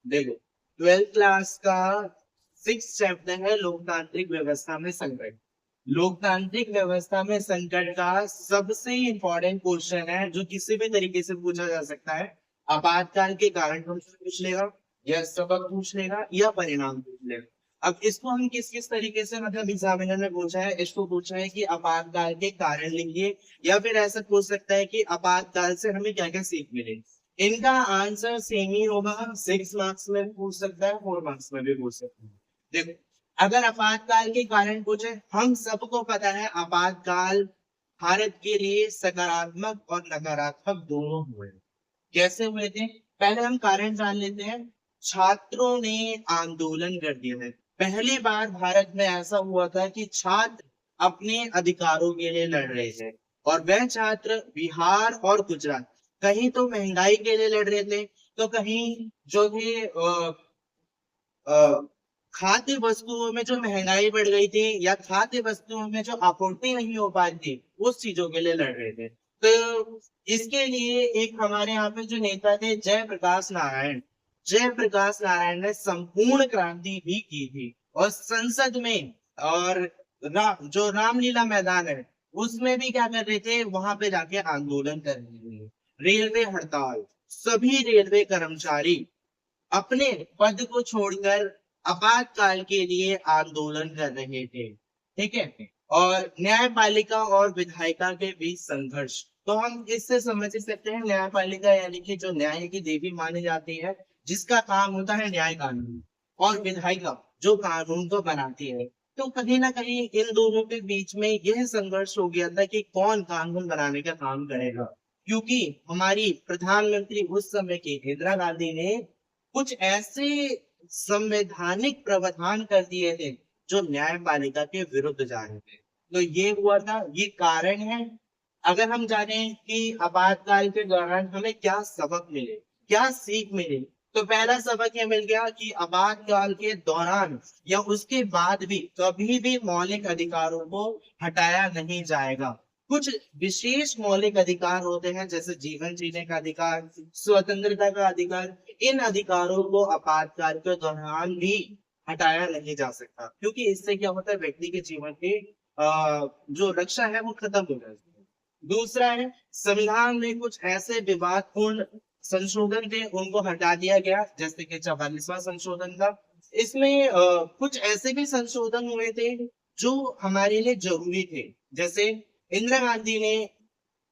देखो, 12th class का 6th chapter है लोकतांत्रिक व्यवस्था में संकट। लोकतांत्रिक व्यवस्था में संकट का सबसे इंपॉर्टेंट क्वेश्चन है जो किसी भी तरीके से पूछा जा सकता है। आपातकाल के कारण हमसे पूछ लेगा, या सबक पूछ लेगा, या परिणाम पूछ लेगा। अब इसको हम किस किस तरीके से, मतलब एग्जामिनर ने पूछा है, इसको पूछा है कि आपातकाल के कारण लिखिए, या फिर ऐसा पूछ सकता है कि आपातकाल से हमें क्या क्या सीख मिले। इनका आंसर सेम ही होगा। 6 मार्क्स में भी पूछ सकता है, 4 मार्क्स में भी पूछ सकता है। देखो, अगर आपातकाल के कारण पूछे, हम सबको पता है आपातकाल भारत के लिए सकारात्मक और नकारात्मक दोनों हुए। कैसे हुए थे, पहले हम कारण जान लेते हैं। छात्रों ने आंदोलन कर दिया है। पहली बार भारत में ऐसा हुआ था कि छात्र अपने अधिकारों के लिए लड़ रहे थे। और वह छात्र बिहार और गुजरात, कहीं तो महंगाई के लिए लड़ रहे थे, तो कहीं जो थे अ, खाद्य वस्तुओं में जो महंगाई बढ़ गई थी, या खाद्य वस्तुओं में जो आपूर्ति नहीं हो पाई थी, उस चीजों के लिए लड़ रहे थे। तो इसके लिए एक हमारे यहाँ पे जो नेता थे, जयप्रकाश नारायण। जयप्रकाश नारायण ने संपूर्ण क्रांति भी की थी। और संसद में, और जो रामलीला मैदान है, उसमें भी क्या कर रहे थे, वहां पे जाके आंदोलन कर रहे थे। रेलवे हड़ताल, सभी रेलवे कर्मचारी अपने पद को छोड़कर आपातकाल के लिए आंदोलन कर रहे थे। ठीक है। और न्यायपालिका और विधायिका के बीच संघर्ष, तो हम इससे समझ सकते हैं न्यायपालिका यानी कि जो न्याय की देवी मानी जाती है, जिसका काम होता है न्याय कानून, और विधायिका जो कानून को बनाती है। तो कहीं ना कहीं इन दोनों के बीच में यह संघर्ष हो गया था कि कौन कानून बनाने का काम करेगा। क्योंकि हमारी प्रधानमंत्री उस समय की इंदिरा गांधी ने कुछ ऐसे संवैधानिक प्रावधान कर दिए थे जो न्यायपालिका के विरुद्ध जा रहे थे। तो ये हुआ था, ये कारण है। अगर हम जाने कि आपातकाल के दौरान हमें क्या सबक मिले, क्या सीख मिले, तो पहला सबक ये मिल गया कि आपातकाल के दौरान या उसके बाद भी कभी भी मौलिक अधिकारों को हटाया नहीं जाएगा। कुछ विशेष मौलिक अधिकार होते हैं, जैसे जीवन जीने का अधिकार, स्वतंत्रता का अधिकार। इन अधिकारों को आपातकाल के दौरान भी हटाया नहीं जा सकता, क्योंकि इससे क्या होता है, व्यक्ति के जीवन की जो रक्षा है वो खत्म हो जाती है। दूसरा है, संविधान में कुछ ऐसे विवादपूर्ण संशोधन थे, उनको हटा दिया गया, जैसे कि 44वां संशोधन था। इसमें कुछ ऐसे भी संशोधन हुए थे जो हमारे लिए जरूरी थे। जैसे इंदिरा गांधी ने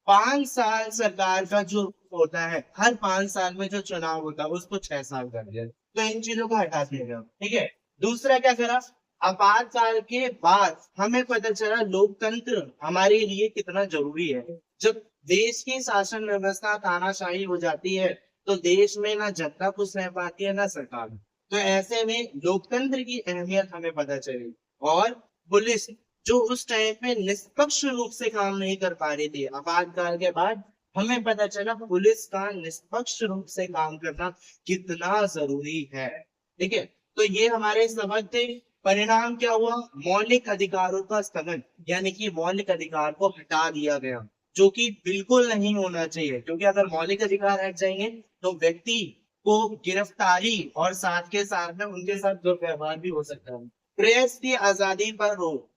5 साल सरकार का जो होता है, हर 5 साल में जो चुनाव होता है, उसको 6 साल कर दिया। तो इन चीजों को हटा दिया गया। ठीक है। दूसरा क्या करा, आपातकाल के बाद हमें पता चला लोकतंत्र हमारे लिए कितना जरूरी है। जब देश की शासन व्यवस्था तानाशाही हो जाती है, तो देश में ना जनता खुश रह पाती है, ना सरकार। तो ऐसे में लोकतंत्र की अहमियत हमें पता चली। और पुलिस जो उस टाइम पे निष्पक्ष रूप से काम नहीं कर पा रही थी, आपातकाल के बाद हमें पता चला पुलिस का निष्पक्ष रूप से काम करना कितना जरूरी है। ठीक है। तो ये हमारे सबक थे। परिणाम क्या हुआ, मौलिक अधिकारों का स्थगन, यानी कि मौलिक अधिकार को हटा दिया गया, जो कि बिल्कुल नहीं होना चाहिए। क्योंकि अगर मौलिक अधिकार हट जाएंगे, तो व्यक्ति को गिरफ्तारी और साथ के साथ में उनके साथ दुर्व्यवहार भी हो सकता है। प्रेस की आजादी पर रोक,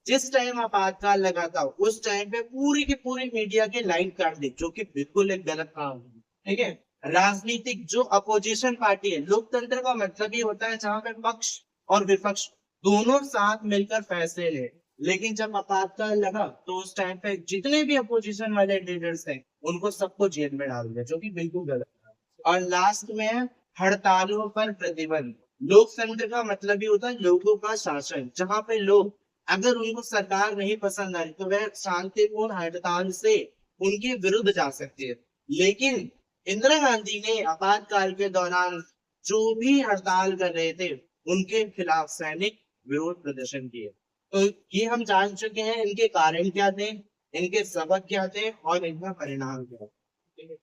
जिस टाइम आपातकाल लगा था, उस टाइम पे पूरी की पूरी मीडिया के लाइन काट दी, जो कि बिल्कुल एक गलत काम है। ठीक है। राजनीतिक जो अपोजिशन पार्टी है, लोकतंत्र का मतलब ही होता है जहां पे पक्ष और विपक्ष दोनों साथ मिलकर फैसले ले। लेकिन जब आपातकाल लगा, तो उस टाइम पे जितने भी अपोजिशन वाले लीडर्स थे, उनको सबको जेल में डाल दिया, जो कि बिल्कुल गलत था। और लास्ट में है हड़तालों पर प्रतिबंध। लोकतंत्र का मतलब ही होता है लोगों का शासन, जहां पे लोग, अगर उनको सरकार नहीं पसंद आई, तो वह शांतिपूर्ण हड़ताल से उनके विरुद्ध जा सकती है। लेकिन इंदिरा गांधी ने आपातकाल के दौरान जो भी हड़ताल कर रहे थे, उनके खिलाफ सैनिक विरोध प्रदर्शन किए। तो ये हम जान चुके हैं, इनके कारण क्या थे, इनके सबक क्या थे, और इनका परिणाम क्या था। ठीक है।